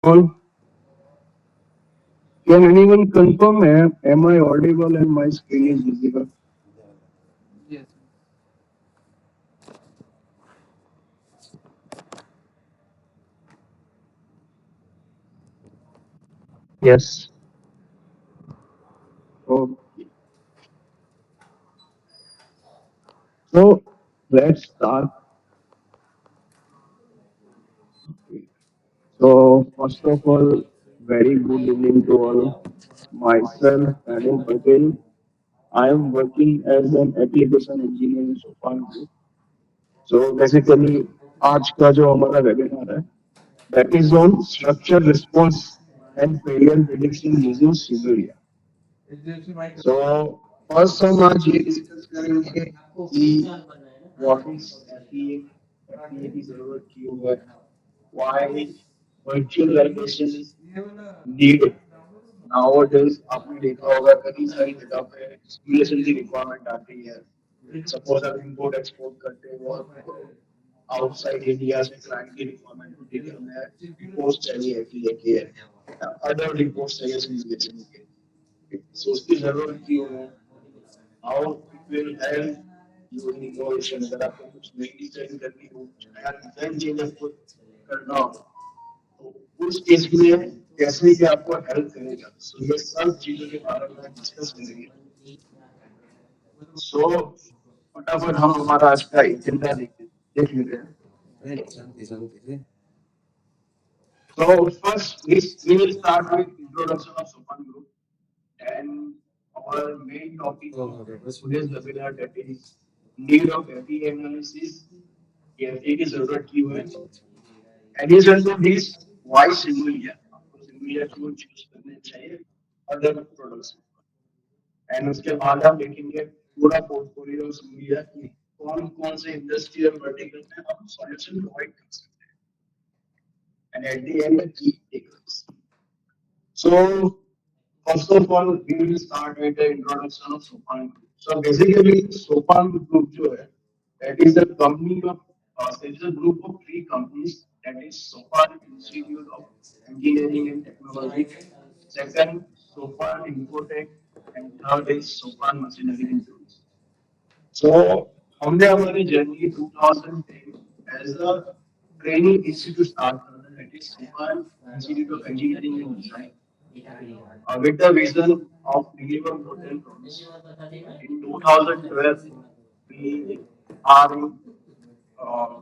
All, can anyone confirm am I audible and my screen is visible? Yes. Okay. So let's start. So first of all, very good evening to all. Myself, Anil Patel. I am working as an application engineer in Sopan Group. So basically, आज का जो हमारा webinar है, that is on structure response and failure prediction using Siberia. So first हम आज ये discuss करेंगे कि what is FEA, FEA की जरूरत क्यों है, why virtual validation is needed. Nowadays आपने देखा होगा कई सारी जगह पे सिमुलेशन की रिक्वायरमेंट आती है. सपोज आप इंपोर्ट एक्सपोर्ट करते हो आउटसाइड इंडिया से क्लाइंट की रिक्वायरमेंट होती है कि हमें रिपोर्ट चाहिए कि लेके अदर रिपोर्ट चाहिए सिमुलेशन के. सो उसकी जरूरत क्यों है, how it will help you in innovation. अगर आपको कुछ नई डिजाइन करनी हो, कुछ नया डिजाइन चेंज आपको करना हो, तो उस केस में कैसे ये आपको हेल्प करेगा. सो ये सब चीजों के बारे में डिस्कस करेंगे. सो फटाफट हम हमारा आज का एजेंडा देख लेते हैं. So first, we will start with introduction of Sopan Group and our main topic of today's webinar, that is need of FEA analysis. FEA की जरूरत क्यों है? Addition to this, why Simulia? आपको Simulia क्यों choose करने चाहिए other products? And उसके बाद हम देखेंगे पूरा पोर्टफोलियो Simulia की कौन कौन से इंडस्ट्रियल वर्टिकल में हम सॉल्यूशन प्रोवाइड कर सकते हैं. And at the end, key takeaways. So first of all, we will start with the introduction of Sopan Group. So basically, Sopan Group जो है, that is a company of, it is a group of three companies. That is Sopan Institute of Engineering and Technology. Second, Sopan Infotech, and third is Sopan Machinery and Tools. So हमने हमारी journey 2010 as a training institute start करा. That is Sopan Institute of Engineering and Design. With the vision of deliver modern products. In 2012, we are in uh,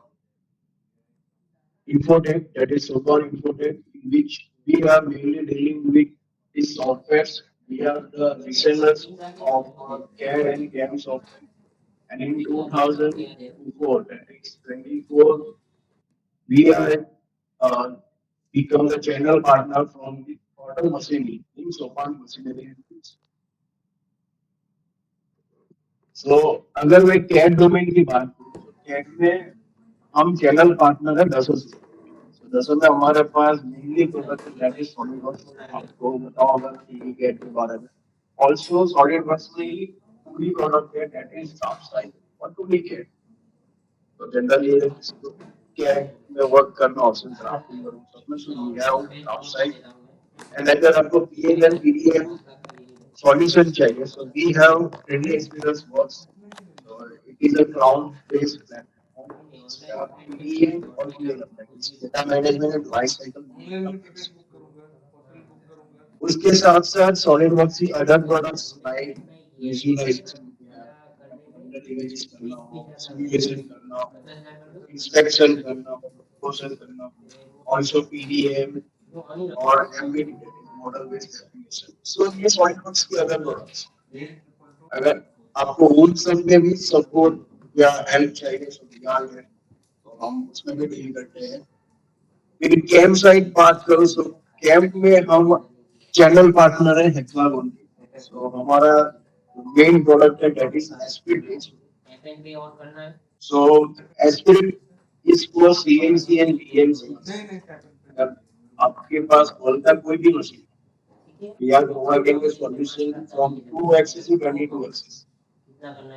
Infotech, that is Sopan Infotech, in which we are mainly dealing with the softwares. We are the resellers of CAD and CAM software. And in 2004, that is 24, we are uh, become the channel partner from the auto machinery in Sopan Machinery. सो अगर मैं cat domain की बात करूँ तो cat में हम channel partner है दसों से. दसों में हमारे पास mainly product that is SolidWorks. आपको बताओ अगर टीवी कैट के बारे में. ऑल्सो सॉलिडवर्क्स में ही पूरी प्रोडक्ट है दैट इज टॉप साइड और टू बी कैट. तो जनरली किसी को कैट में वर्क करना ऑप्शन ड्राफ्टिंग और सब में so we have top side. And अगर आपको पीएलएम पीडीएम solution चाहिए. So we have really experience works. So it is a cloud-based platform. PDM or PLM, that is data management and life cycle. उसके साथ साथ SolidWorks की other products like visualization, images करना हो, simulation करना हो, inspection करना हो, process करना हो, also PDM और MBD, that is model based application. So ये SolidWorks की other products. अगर आपको उन सब में भी सपोर्ट या हेल्प चाहिए तो तैयार है, तो हम उसमें भी डील करते हैं. फिर कैंप साइड बात करो तो कैंप में हम चैनल पार्टनर है हेक्सागोन के. सो हमारा मेन प्रोडक्ट है that is Spirit. So Spirit is for CNC and BMC. आपके पास बोलता कोई भी machine, we are providing a solution from 2 axis to 22 axis.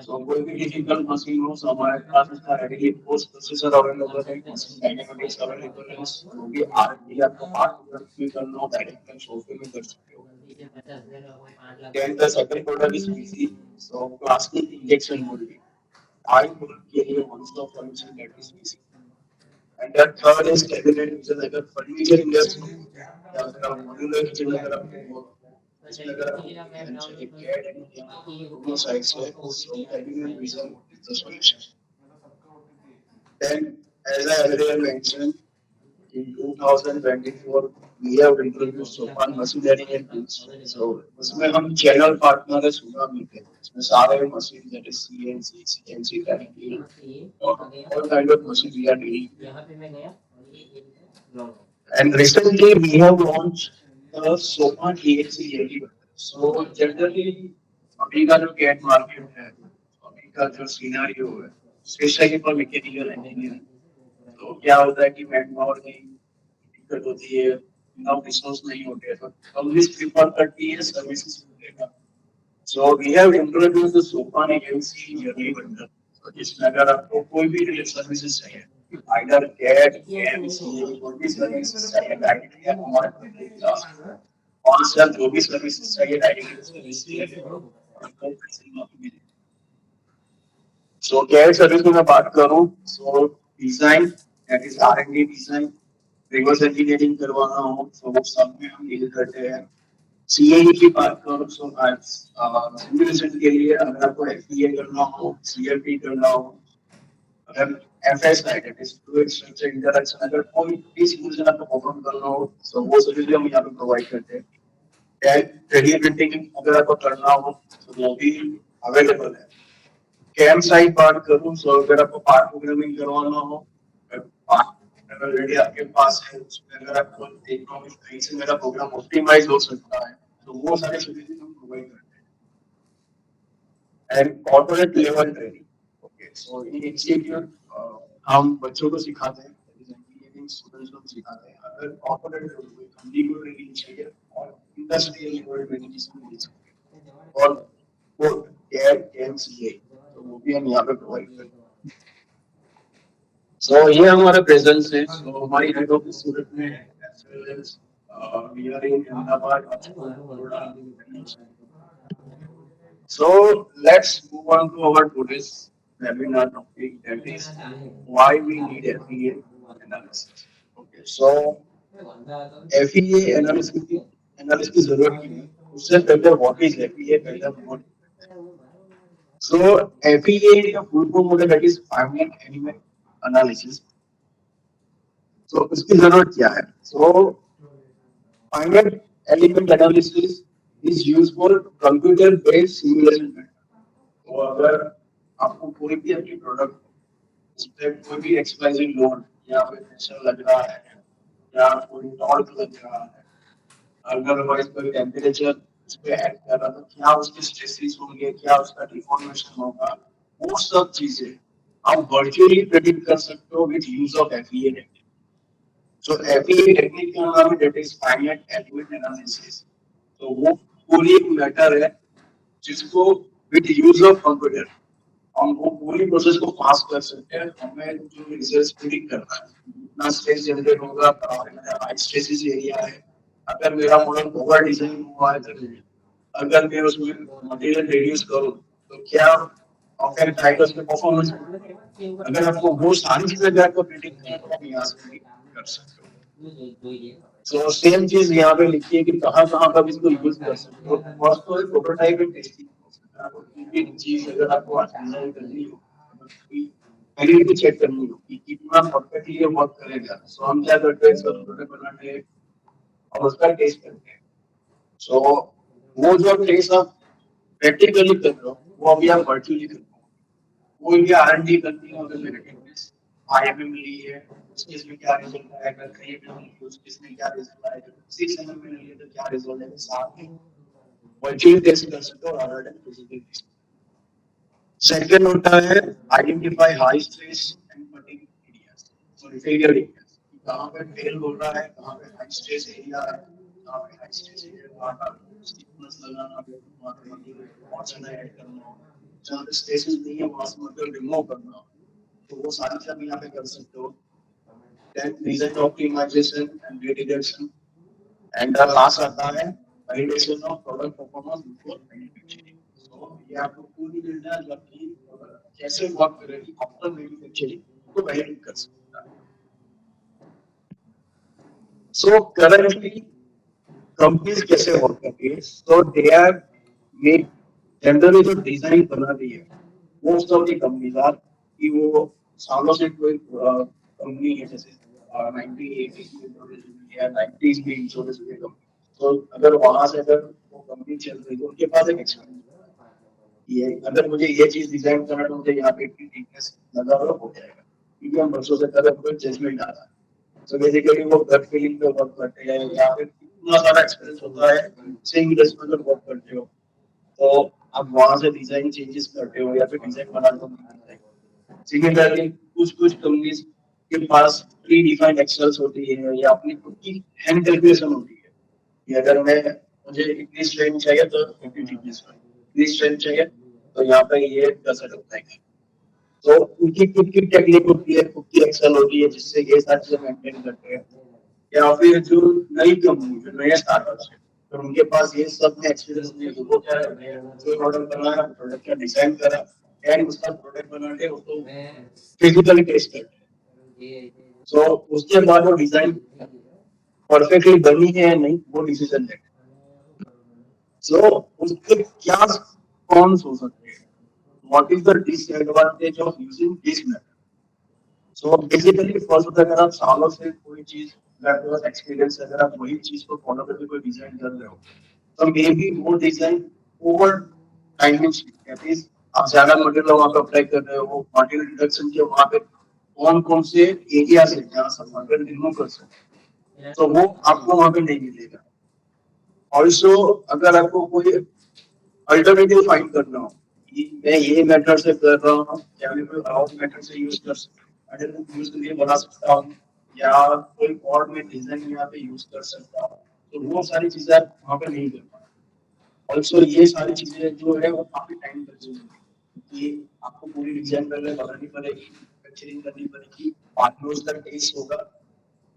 So कोई भी डिफिकल्ट मशीन हो so हमारे पास इसका रेडीली पोस्ट प्रोसेसर अवेलेबल है, मशीन काइनेमेटिक्स अवेलेबल है, जो भी आरटी आपको पार्ट में करना हो डायरेक्ट सॉफ्टवेयर में कर सकते हो. Then the second product is PC. So plastic injection molding. I mold के लिए one stop solution that is PC. And the third is cabinet, which is like a furniture industry. या फिर आप modular kitchen अगर आपको इसमें अगर आपको किचन चाहिए कैड एंड दोनों साइड से so cabinet vision is the solution. Then as I earlier mentioned, in 2024 we have introduced Sopan machinery and tools. So उसमें हम channel partner है सुना मिलते हैं. इसमें सारे machine that is CNC, CNC technical all kind of machine we are dealing. And recently we have launched the Sopan EXE yearly. So generally अभी का जो कैट मार्केट है, अभी का जो सिनेरियो है, स्पेशली फॉर मैकेनिकल इंजीनियरिंग, तो क्या होता है कि मैन पावर की दिक्कत होती है, इनफ रिसोर्स नहीं होते हैं, तो कंपनीज प्रेफर करती है सर्विसेज देना. So we have introduced the Sopan agency early bundle. तो जिसमें अगर आपको कोई भी सर्विसेज चाहिए, आइदर कैट एमसी कोई भी सर्विसेज चाहिए डायरेक्टली आप हमारे कंपनी के पास और सर जो भी सर्विसेज चाहिए डायरेक्टली सर्विस चाहिए. So CAD सर्विस में मैं बात करूं, so design that is R&D design, reverse engineering करवाना हो तो वो सब में हम डील करते हैं. सीएई की बात करूं तो आज सिमुलेशन के लिए अगर आपको एफईए करना हो, सीएलपी करना हो, अगर एफएस है that is fluid structure interaction, अगर कोई भी सिमुलेशन आपको परफॉर्म करना हो तो वो सर्विस भी हम यहाँ पे प्रोवाइड करते हैं. कैड 3D प्रिंटिंग अगर आपको करना हो तो वो भी अवेलेबल है. कैम साइड बात करूं तो अगर आपको पार्ट प्रोग्रामिंग करवाना हो, पार्ट अगर रेडी आपके पास है, उसमें अगर आपको देखना हो कहीं से मेरा प्रोग्राम ऑप्टिमाइज हो सकता है तो वो सारे सर्विसेज हम प्रोवाइड करते हैं. And corporate level training, okay, so in institute हम बच्चों को सिखाते हैं, इंजीनियरिंग स्टूडेंट्स को सिखाते हैं. अगर कॉर्पोरेट लेवल पे कंपनी को ट्रेनिंग चाहिए और इंडस्ट्रियल लेवल ट्रेनिंग चाहिए और वो कैड एमसीए तो वो भी हम यहाँ पे प्रोवाइड करते हैं. So ये हमारा प्रेजेंस है. So हमारी हेड ऑफिस सूरत में है, as well as we are in Ahmedabad, Baroda. So let's move on to our today's webinar topic, that is why we need FEA analysis. Okay, so FEA analysis की जरूरत क्यों है? उससे पहले what is FEA पहले हम note. So FEA का full form होता है that is finite element analysis. So उसकी जरूरत क्या है? So finite element analysis is used for computer based simulation method. तो अगर आपको कोई भी अपनी प्रोडक्ट उस पर कोई भी एक्सपाइजिंग लोड या फिर प्रेशर लग रहा है या कोई टॉर्क लग रहा है, अदरवाइज कोई टेम्परेचर उस पे ऐड कर रहा है, तो क्या उसके स्ट्रेसेस होंगे, क्या उसका डिफॉर्मेशन होगा, वो सब चीजें आप वर्चुअली प्रेडिक्ट कर सकते हो with use of FEA technique. So FEA technique का नाम है that is finite element analysis. तो वो पूरी एक मैटर है जिसको with use of computer हम वो पूरी प्रोसेस को पास कर सकते हैं. हमें जो रिजल्ट प्रेडिक्ट करना है, कितना स्ट्रेस जनरेट होगा, हाई स्ट्रेस एरिया है, अगर मेरा मॉडल ओवर डिजाइन हुआ है तो अगर मैं उसमें मटेरियल रिड्यूस करूं तो क्या अफेक्ट आएगा उसके परफॉर्मेंस में. अगर आपको वो सारी चीजें अगर आपको प्रेडिक्ट करना है तो आप यहाँ से कर सकते हो. तो सेम चीज यहाँ पे लिखी है कि कहाँ कहाँ पर इसको यूज कर सकते हो. फर्स्ट तो है प्रोटोटाइप एंड टेस्टिंग. एक चीज अगर आपको डिजाइन करनी हो, क्वालिटी चेक करनी हो कि कितना परफेक्टली ये वर्क करेगा, सो हम क्या करते हैं, इसका प्रोटोटाइप बनाते हैं और उसका टेस्ट करते हैं. सो वो जो टेस्ट आप प्रैक्टिकली कर रहे हो वो अभी आप वर्चुअली कर रहे हो. कोई भी आर&डी करनी हो तो मेरे टेक्निक्स आईएमएम मिली है, उसके इसमें क्या रिजल्ट आएगा, कहीं पे मिली उसके इसमें क्या रिजल्ट आएगा, 6 में मिली है तो क्या रिजल्ट आएगा, साथ में वर्चुअली टेस्ट कर सकते हो rather than physical test. Second होता है identify high stress and fatigue areas, sorry failure areas. कहां पे फेल हो रहा है, कहां पे हाई स्ट्रेस एरिया है, कहां पे हाई स्ट्रेस एरिया का स्टिफनेस लगाना है, वहां पे कौन सा ऐड करना है. जहाँ पे स्पेसेस नहीं है वहां से मतलब रिमूव करना हो, तो वो सारी चीजें आप यहाँ पे कर सकते हो. Then design optimization and redirection. And the last आता है validation of product performance before manufacturing. So ये आपको पूरी निर्णय जबकि कैसे वर्क करेगी आफ्टर मैन्युफैक्चरिंग को वैलिडेट कर सकता है. So currently कंपनीज कैसे वर्क करती है, so they are make generally जो डिजाइन बना रही है most of the companies are कि वो सालों से कोई कंपनी है जैसे 1980s में इंट्रोड्यूस हुई या 90s में इंट्रोड्यूस हुई कंपनी, तो अगर वहां से अगर वो कंपनी चल रही है तो उनके पास एक एक्सपीरियंस ये अगर मुझे ये चीज डिजाइन करना है तो मुझे यहाँ पे इतनी थिकनेस लगा हुआ हो जाएगा क्योंकि हम बरसों से कर रहे हैं जजमेंट आ रहा है. So basically वो गट फीलिंग पे वर्क करते हैं या फिर इतना सारा एक्सपीरियंस होता है सेम इंडस्ट्री में वर्क करते हो तो आप वहां से डिजाइन चेंजेस करते हो या फिर डिजाइन बनाने को मिलता है. सिमिलरली कुछ कुछ कंपनीज के पास प्री डिफाइंड एक्सेल्स होती है या अपनी खुद की हैंड कैलकुलेशन होती है कि अगर मैं मुझे इतनी स्ट्रेंथ चाहिए तो इतनी थिकनेस का इतनी स्ट्रेंथ चाहिए तो यहाँ पे ये कर सकता है. तो उनकी खुद की टेक्निक होती है, खुद की एक्सेल होती है जिससे ये सारी चीजें मेंटेन करते हैं. या फिर जो नई कंपनी जो नए स्टार्टअप्स है तो उनके पास ये सब में एक्सपीरियंस नहीं है, तो वो क्या करते हैं जो प्रोडक्ट बनाया प्रोडक्ट का डिजाइन करा एंड उसका प्रोडक्ट बना के उसको फिजिकली टेस्ट करते हैं. सो उसके बाद वो डिजाइन परफेक्टली बनी है या नहीं वो डिसीजन लेते हैं. सो उसके क्या कौन हो सकते हैं, what is the disadvantage of using this method? So basically first अगर आप सालों से कोई चीज आपके पास एक्सपीरियंस है, अगर आप वही चीज को फॉलो करके कोई डिजाइन कर रहे हो तो मे बी वो डिजाइन ओवर टाइम में दैट इज आप ज्यादा मटेरियल वहां पे अप्लाई कर रहे हो, मटेरियल रिडक्शन के वहां पे कौन कौन से एरिया से जहाँ से मटेरियल रिमूव कर सकते तो वो आपको वहां पे नहीं मिलेगा. ऑल्सो अगर आपको कोई अल्टरनेटिव फाइंड करना हो कि मैं ये मेथड से कर रहा हूँ या मैं कोई और मेथड से यूज कर सकता हूँ, यूज करके बना सकता हूँ या कोई और मैं डिजाइन यहाँ पे यूज कर सकता हूँ, तो वो सारी चीजें आप वहाँ पे नहीं कर पाए. ऑल्सो ये सारी चीजें जो है वो काफी टाइम कंज्यूमिंग है कि आपको पूरी डिजाइन पहले बनानी पड़ेगी, मैन्युफैक्चरिंग करनी पड़ेगी, बाद में उसका टेस्ट होगा.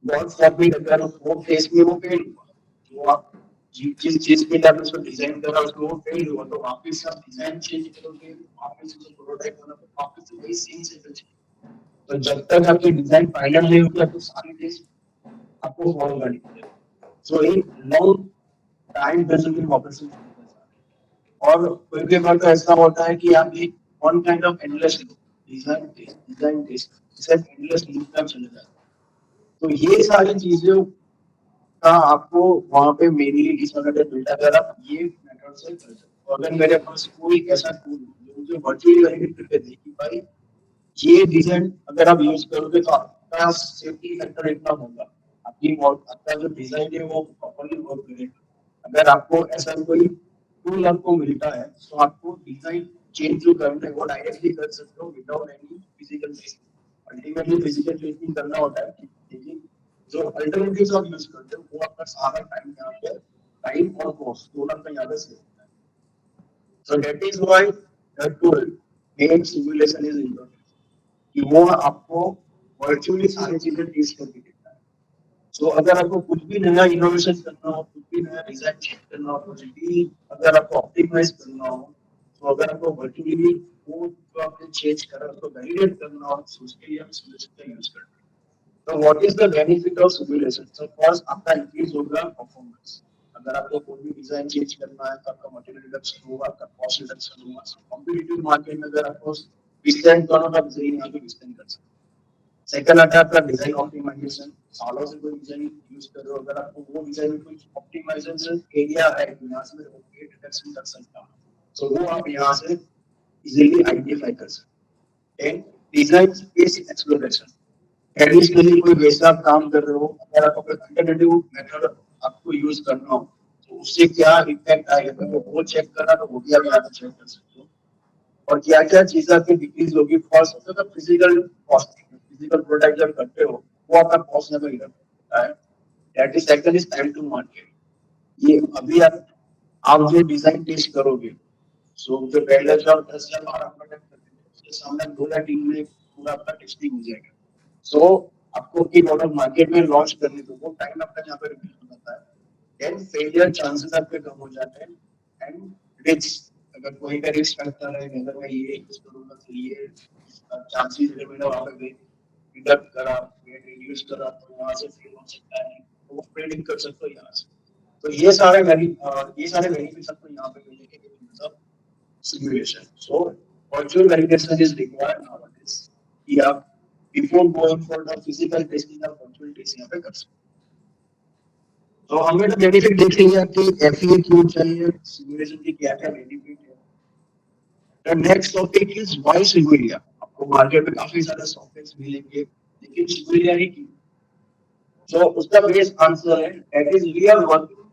बहुत फॉर्मेट अगर वो टेस्ट में वो फेल हुआ तो आप जिस चीज के लिए आपने उसको डिजाइन करा उसको वो फेल हुआ तो वापस आप डिजाइन चेंज करोगे, वापस उसको प्रोडक्ट बनाओगे, वापस वही सेम साइकिल चलेगी. तो जब तक आपकी डिजाइन फाइनल नहीं होगा तो सारी चीज आपको फॉलो करनी पड़ेगी. So in long time consuming operation. और कोई बार तो ऐसा होता है कि आप एक one kind of endless design test सिर्फ एंडलेस लूप तक चले जाते. तो ये सारी चीजें का आपको वहां पे मेनली डिसएडवांटेज मिलता है अगर आप ये मेथड से कर सकते हो. अगर मेरे पास कोई ऐसा टूल जो मुझे वर्चुअली वैलिडेट करके दे कि भाई ये डिजाइन अगर आप यूज करोगे तो आपका सेफ्टी फैक्टर इतना होगा, आपका जो डिजाइन है वो प्रॉपर्ली वर्क करेगा. अगर आपको ऐसा कोई टूल आपको मिलता है तो आपको डिजाइन चेंज जो करना है वो डायरेक्टली कर सकते हो without any physical testing. Ultimately physical testing करना होता है लेकिन जो अल्टरनेटिव्स आप यूज करते हो वो आपका सारा टाइम यहाँ पे टाइम और कॉस्ट दोनों का यहाँ पे सेव होता है. So that is why the tool make simulation is important कि वो आपको वर्चुअली सारी चीजें टेस्ट करके देता है. सो अगर आपको कुछ भी नया इनोवेशन करना हो, कुछ भी नया डिजाइन चेंज करना हो, कुछ भी अगर आपको ऑप्टिमाइज करना हो तो अगर आपको वर्चुअली वो जो आपने चेंज करा उसको वैलिडेट करना हो तो उसके लिए आप सिमुलेशन का यूज करते हैं. So what is the benefit of simulation? So first आपका increase होगा performance. अगर आपको कोई भी डिजाइन चेंज करना है तो आपका मटेरियल रिडक्शन होगा, आपका कॉस्ट रिडक्शन होगा. कॉम्पिटिटिव मार्केट में अगर आपको डिस्टेंस करना तो आप इजीली यहाँ पे डिस्टेंस कर सकते हैं. सेकंड आता है आपका डिजाइन ऑप्टिमाइजेशन. सालों से कोई डिजाइन यूज कर रहे हो अगर आपको वो डिजाइन में कुछ ऑप्टिमाइजेशन एरिया है यहाँ से मैं वेट रिडक्शन कर सकता हूँ तो वो आप यहाँ से इजीली आइडेंटिफाई कर सकते हैं. Design space exploration. एडिशनली कोई वैसा काम कर रहे हो अगर आपको कोई अल्टरनेटिव मेथड आपको यूज करना हो तो उससे क्या इम्पैक्ट आएगा तो वो चेक करना तो वो भी आप यहाँ पे चेक कर सकते हो. और क्या क्या चीजें आपकी डिक्रीज होगी. फर्स्ट होता है फिजिकल कॉस्टिंग. फिजिकल प्रोडक्ट जब करते हो वो आपका कॉस्ट लेवल गिर होता है. That is second is time to market. ये अभी आप जो डिजाइन टेस्ट करोगे सो जो पहले जो आप 10 या 12 मिनट करते थे उसके सामने 2 या 3 में पूरा आपका टेस्टिंग हो जाएगा। सो आपको की प्रोडक्ट मार्केट में लॉन्च करने को वो टाइम आपका यहाँ पे रिड्यूस हो जाता है। देन फेलियर चांसेस आपके कम हो जाते हैं एंड रिस्क अगर कोई का रिस्क करता है अगर मैं ये यूज करूंगा तो ये चांसेस अगर मैंने वहां पे डिडक्ट करा वेट रिड्यूस करा तो वहां से फेल हो सकता है तो वो प्रेडिक्ट कर सकते हो यहाँ से। तो ये सारे बेनिफिट्स आपको यहाँ पे मिलेंगे मतलब simulation. So virtual validation is required nowadays कि आप before going for the physical testing आप virtual testing यहाँ पे कर सकते हैं। तो हमने तो बेनिफिट देख लिया कि एफईए क्यों चाहिए सिमुलेशन की क्या क्या बेनिफिट है। The next topic is why Simulia. आपको मार्केट में काफी सारे सॉफ्टवेयर्स मिलेंगे लेकिन सिमुलिया ही क्यों। तो उसका बेस्ट आंसर है that is we are working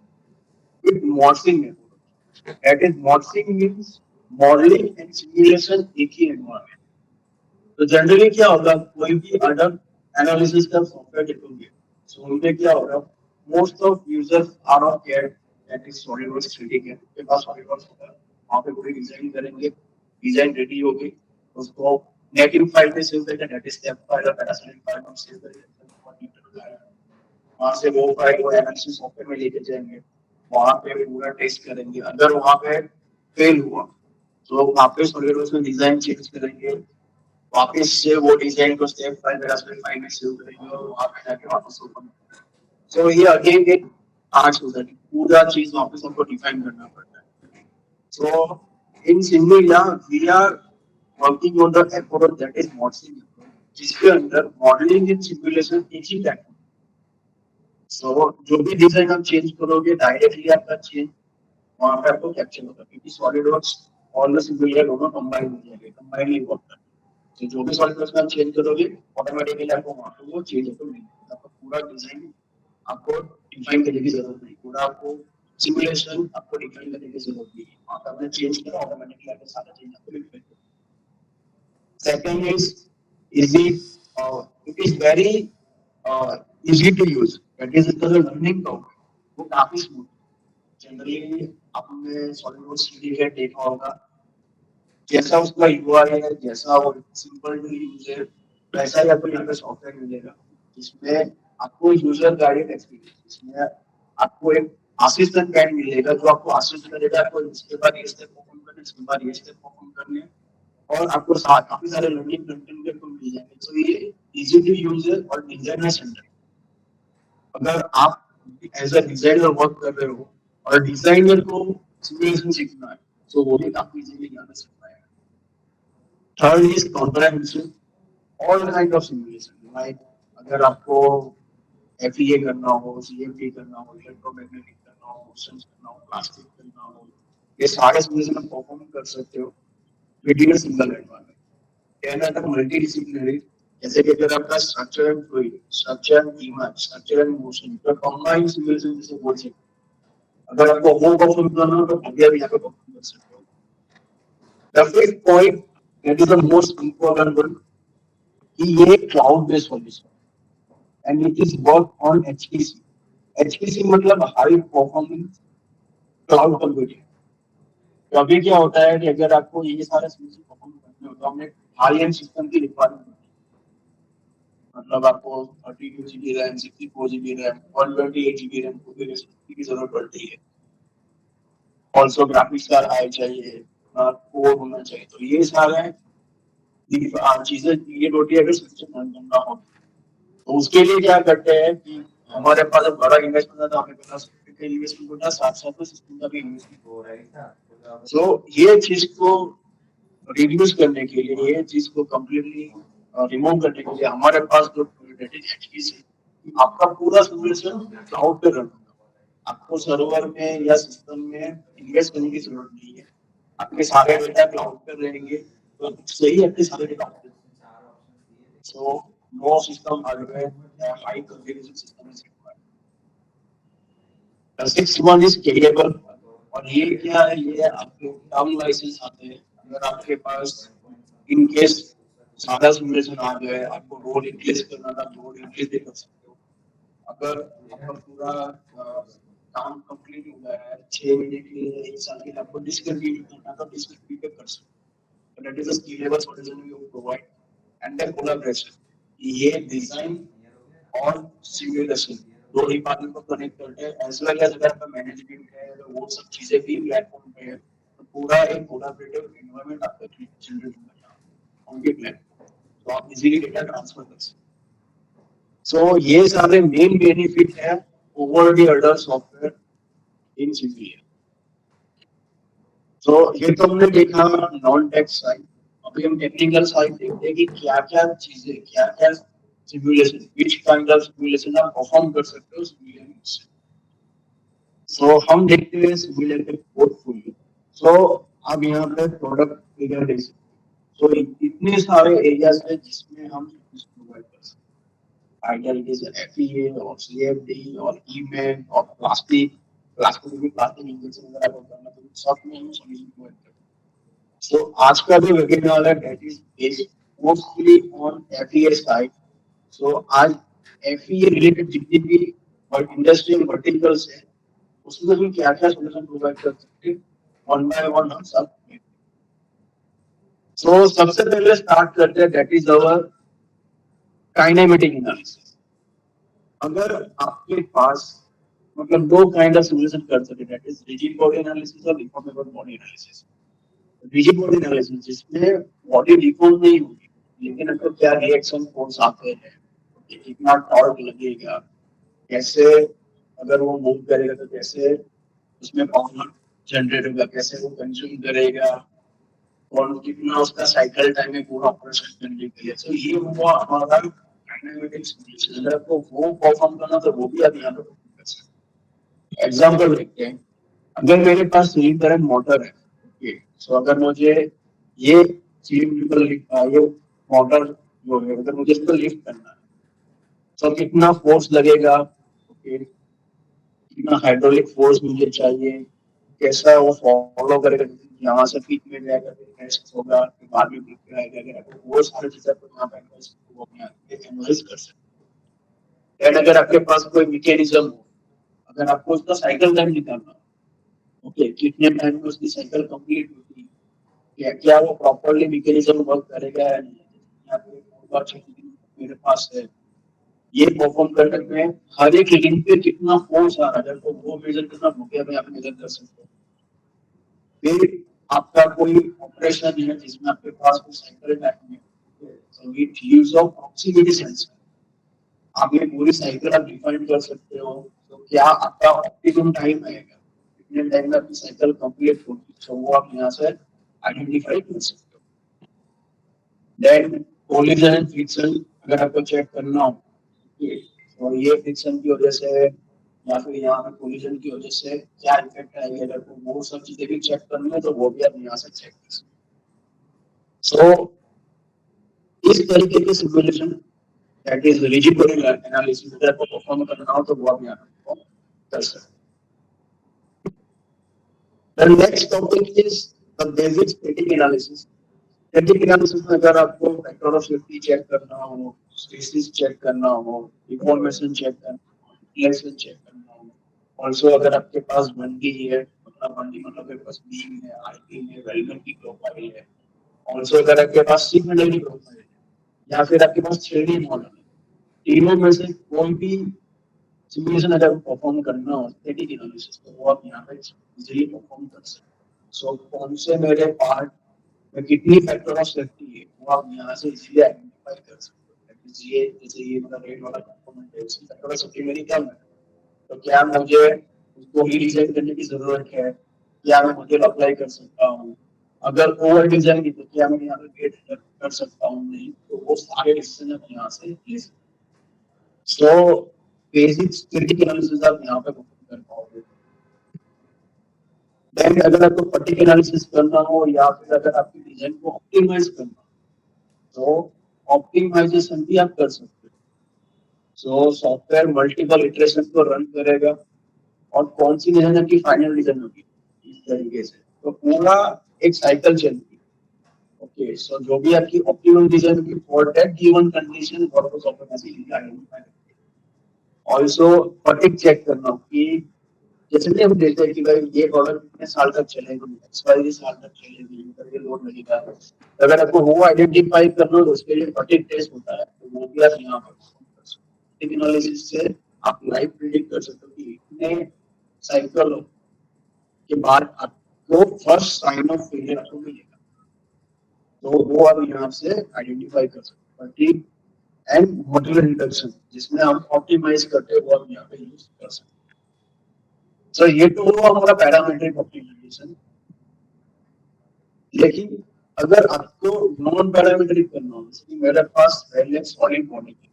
with modelling method. That is modelling means modelling and simulation एक ही एनवायरनमेंट। तो जनरली क्या होगा कोई भी अडर एनालिसिस का सॉफ्टवेयर देखोगे सो उनमें क्या होगा most of users are of care that is SolidWorks 3D के उनके पास सॉलिडवर्क्स होगा वहां पे पूरी डिजाइन करेंगे डिजाइन रेडी होगी उसको नेटिव फाइल में सेव करके दैट इज स्टेप फाइल और पैरासाइट फाइल में सेव करके वहां से वो फाइल को एनालिसिस सॉफ्टवेयर में लेके जाएंगे वहां पे पूरा टेस्ट करेंगे अगर वहां पे फेल हुआ तो वहां पे सॉलिडवर्क्स में डिजाइन चेंज करेंगे वापस से वो डिजाइन को स्टेप फाइल रास्पबेरी पाई में सेव करेंगे और वहां पे जाके वापस ओपन सो ये अगेन एक आर्ट हो जाती पूरा चीज वापस हमको डिफाइन करना पड़ता है। So in Simulia we are working on the approach that is modelling जिसके अंदर मॉडलिंग इन सिमुलेशन एक ही प्लेटफॉर्म। सो जो भी डिजाइन आप चेंज करोगे डायरेक्टली आपका चेंज वहां पे आपको कैप्चर होगा क्योंकि सॉलिडवर्क्स और सिमुलिया दोनों कंबाइन हो जाएंगे कंबाइनली वर्क करते हैं। तो जो भी सॉलिडवर्क्स में आप चेंज करोगे ऑटोमेटिकली आपको वहां पे वो चेंज होकर मिलेगा आपका पूरा डिजाइन आपको डिफाइन करने की जरूरत नहीं पूरा आपको सिमुलेशन आपको डिफाइन करने की जरूरत नहीं है वहां पे आपने चेंज किया ऑटोमेटिकली आपको सारा चेंज आपको डिफाइन कर second is it it is very easy to use that is because the learning curve वो काफी स्मूथ जनरली आपने सॉलिडवर्क्स 3D का देखा होगा जैसा उसका यूआई है जैसा वो सिंपल टू यूज है वैसा ही आपको यहाँ पे सॉफ्टवेयर मिलेगा जिसमें आपको यूजर गाइडेड एक्सपीरियंस जिसमें आपको एक असिस्टेंट गाइड मिलेगा जो आपको असिस्ट करेगा आपको इसके बाद ये स्टेप परफॉर्म करने इसके बाद ये स्टेप परफॉर्म करने और आपको साथ काफी सारे लर्निंग कंटेंट भी आपको मिल जाएंगे तो ये इजी टू यूज है और डिजाइनर सेंटर अगर आप एज अ डिजाइनर वर्क कर रहे हो और डिजाइनर को सिमुलेशन सीखना है तो वो भी काफी इजीली यहाँ पे सीख पाएगा। Third is comprehensive all kind of simulation like अगर आपको एफईए करना हो सीएमटी करना हो इलेक्ट्रोमैग्नेटिक करना हो मोशंस करना हो प्लास्टिक करना हो ये सारे सिमुलेशन आप परफॉर्म कर सकते हो with in a single environment. कहना था मल्टीडिसिप्लिनरी जैसे कि अगर आपका structure and fluid structure and image structure and motion तो कंबाइंड सिमुलेशन जैसे बोल सकते अगर आपको वो परफॉर्म करना हो तो बढ़िया भी यहाँ पे परफॉर्म कर सकते हो। The fifth point that is the most important one कि ये cloud based solution and it is work on HPC. HPC मतलब हाई परफॉर्मेंस क्लाउड कंप्यूटिंग। तो अभी क्या होता है कि अगर आपको ये सारे सॉल्यूशन परफॉर्म करने हो तो हमें हाई एंड सिस्टम की रिक्वायरमेंट मतलब आपको 32 GB RAM 64 GB RAM 128 GB RAM की जरूरत पड़ती है। ऑल्सो ग्राफिक्स कार्ड हाई चाहिए कोर होना चाहिए तो ये सारे चीजें ये होती है अगर सिस्टम रन करना हो तो उसके लिए क्या करते हैं कि हमारे पास बड़ा इन्वेस्टमेंट है तो हमें पता है इन्वेस्टमेंट होता है साथ साथ में सिस्टम का भी इन्वेस्टमेंट हो रहा है। सो ये चीज को रिड्यूस करने के लिए ये चीज को कम्प्लीटली रिमूव करने के लिए हमारे पास जो आपका पूरा सिमुलेशन क्लाउड पे रन होगा आपको सर्वर में या सिस्टम में इन्वेस्ट करने की जरूरत नहीं है आपके सारे डेटा क्लाउड पे रहेंगे तो सही आपके सारे data so no system hardware high configuration system is required. The sixth one is scalable और ये क्या है ये आपके टर्म लाइसेंस आते हैं अगर आपके पास इन केस सादा सिमुलेशन आ गया है आपको रोल इंक्रीज करना था रोल इंक्रीज भी कर सकते हो। अगर आपका पूरा काम कंप्लीट हो गया है 6 महीने के लिए 1 साल के लिए आपको डिसकंटिन्यू करना तो डिसकंटिन्यू पे कर सकते हो। That is a scalable solution we provide and the collaboration, ये डिजाइन और सिमुलेशन दो डिपार्टमेंट को कनेक्ट करते हैं एज वेल एज अगर आपका मैनेजमेंट है तो वो सब चीजें भी प्लेटफॉर्म पे है, तो पूरा एक कोलैबोरेटिव एनवायरनमेंट आपका जनरेट होगा उनके प्लेटफॉर्म, तो आप इजीली डेटा ट्रांसफर कर सकते हैं। सो ये सारे मेन बेनिफिट है over the other software in civilian. तो ये तो हमने देखा नॉन टेक साइड, अभी हम टेक्निकल साइड देखते हैं कि क्या क्या चीजें, क्या क्या simulation, which kind of simulation आप परफॉर्म कर सकते हो सिमुलेशन से। सो हम देखते हैं सिमुलेटेड पोर्टफोलियो। सो अब यहाँ पे प्रोडक्ट फिगर देख सकते हैं। सो इतने सारे एरियाज है जिसमें हम प्रोवाइड कर सकते हैं, आइडियल इट इज एफईए और सीएफडी और ईमेल और प्लास्टिक, प्लास्टिक भी प्लास्टिक इंजेक्शन वगैरह को करना, तो सब में हम सॉल्यूशन प्रोवाइड करते हैं। So आज का जो वेबिनार है that is based mostly on FEA side. So आज FEA related जितनी भी और इंडस्ट्रियल वर्टिकल्स है उसमें हम क्या क्या सॉल्यूशन प्रोवाइड कर सकते हैं वन बाय वन हम सब। So सबसे पहले स्टार्ट करते हैं that is our kinematic analysis. अगर आपके पास मतलब दो काइंड ऑफ सॉल्यूशन कर सकते हैं, that is rigid body analysis और deformable body analysis. Rigid body analysis जिसमें बॉडी डिफॉर्म नहीं होगी लेकिन आपको क्या रिएक्शन फोर्स आते हैं, कितना टॉर्क लगेगा, कैसे अगर वो मूव करेगा तो कैसे उसमें पावर जनरेट होगा, कैसे वो कंज्यूम करेगा और कितना उसका साइकिल टाइम है पूरा ऑपरेशन करने के लिए। तो ये हुआ हमारा काइनेमेटिक सिमुलेशन। अगर आपको वो परफॉर्म करना तो वो भी आप यहाँ पे कर सकते हैं। एग्जांपल देखते हैं, अगर मेरे पास सीलिंग करंट मोटर है, सो अगर मुझे ये ये मोटर जो है अगर मुझे इसको लिफ्ट करना है तो कितना फोर्स लगेगा, कितना हाइड्रोलिक फोर्स मुझे चाहिए, कैसा वो फॉलो करेगा, यहाँ से पीक में जाएगा फिर कैसे होगा, फिर बाद में पीक पे आएगा, वो सारी चीजें आपको यहाँ पे एनालाइज कर सकते हैं। अगर आपके पास कोई मैकेनिज्म हो, अगर आपको उसका साइकिल टाइम निकालना, ओके कितने टाइम में उसकी साइकिल कंप्लीट होती है, क्या वो प्रॉपर्ली मैकेनिज्म वर्क करेगा या नहीं, मेरे पास है ये परफॉर्म करने में हर एक लिंक पे कितना फोर्स आ रहा है तो वो मेजर करना मुख्य में आप मेजर कर सकते हो। फिर आपका कोई ऑपरेशन है जिसमें आपके पास कोई साइकिल टाइम है, so it use of proximity sensor, आप ये पूरी साइकिल आप डिफाइन कर सकते हो, तो क्या आपका ऑप्टिमम टाइम आएगा, कितने टाइम में आपकी साइकिल कंप्लीट होगी, तो वो आप यहाँ से आइडेंटिफाई कर सकते हो। देन कोलिजन एंड फ्रिक्शन अगर आपको चेक करना हो, और ये फ्रिक्शन की वजह से या फिर यहाँ पे कोलिजन की वजह से क्या इफेक्ट आएगा, अगर तो वो सब चीजें भी चेक करनी है तो वो भी आप यहाँ से चेक कर सकते हैं। सो इस तरीके के simulation that is rigid body analysis अगर आपको परफॉर्म करना हो तो वो आप यहाँ पे कर सकते हैं। The next topic is the basic static analysis. Static analysis में अगर आपको फैक्टर ऑफ सेफ्टी चेक करना हो, स्ट्रेसेस चेक करना हो, डिफॉर्मेशन चेक करना हो, रिफ्लेक्शन चेक करना हो, ऑल्सो अगर आपके पास बंदी है मतलब बंदी मतलब आपके पास बीम है, आईपी है, वेल्डर की प्रोफाइल है, ऑल्सो अगर आपके पास सिग्नल की प्रोफाइल है या फिर आपके पास 3D मॉडल है, तीनों में से कोई भी सिमुलेशन अगर परफॉर्म करना हो स्टैटिक एनालिसिस तो वो आप यहाँ पे इजीली परफॉर्म कर सकते हैं। सो कौन से मेरे पार्ट में कितनी फैक्टर ऑफ सेफ्टी है वो आप यहाँ से इजीली आइडेंटिफाई कर सकते हो। ये जैसे ये मतलब रेड वाला कंपोनेंट है उसकी फैक्टर ऑफ सेफ्टी मेरी कम है, तो क्या मुझे उसको रीडिजाइन करने की जरूरत है, क्या मैं मॉड्यूल अप्लाई कर सकता हूँ, अगर ओवर डिजाइन है तो क्या मैं यहाँ पे गेट कर सकता हूँ, नहीं तो वो सारे डिसीजन आप यहाँ से ले सकते हैं। सो बेसिक स्टैटिक एनालिसिस आप यहाँ पे परफॉर्म कर पाओगे। देन अगर आपको फटीग एनालिसिस करना हो या फिर अगर आपकी डिजाइन को ऑप्टिमाइज करना हो तो ऑप्टिमाइजेशन भी आप कर सकते हो। सो सॉफ्टवेयर मल्टीपल इटरेशन को रन करेगा और कौन सी डिजाइन आपकी फाइनल डिजाइन होगी इस तरीके से, तो पूरा एक साइकिल चलती है। ओके सो जो भी आपकी ऑप्टिमम डिजाइन की for that given condition software automatically identify करती है। ऑल्सो फटीग चेक करना कि जैसे कि हम देखते हैं कि भाई ये प्रोडक्ट कितने साल तक चलेगी, एक्सपायरी साल तक चलेगी, करके लोड लगेगा। तो अगर आपको वो आइडेंटिफाई करना हो तो उसके लिए फटीग टेस्ट होता है, तो वो भी आप यहाँ पर perform कर सकते हो। फटीग एनालिसिस से आप लाइव प्रिडिक्ट कर सकते हो कि इतने साइकिल के बाद आपको फर्स्ट साइन ऑफ फेलियर आपको मिलेगा, तो वो आप यहाँ से आइडेंटिफाई कर सकते हो। फटीग एंड मटेरियल रिडक्शन जिसमें हम ऑप्टिमाइज करते हैं वो आप यहाँ पे यूज कर सकते हैं। सो ये तो हुआ हमारा पैरामीट्रिक ऑप्टिमाइजेशन। लेकिन अगर आपको नॉन पैरामीट्रिक करना हो, जैसे कि मेरे पास पहले सॉलिड बॉडी है,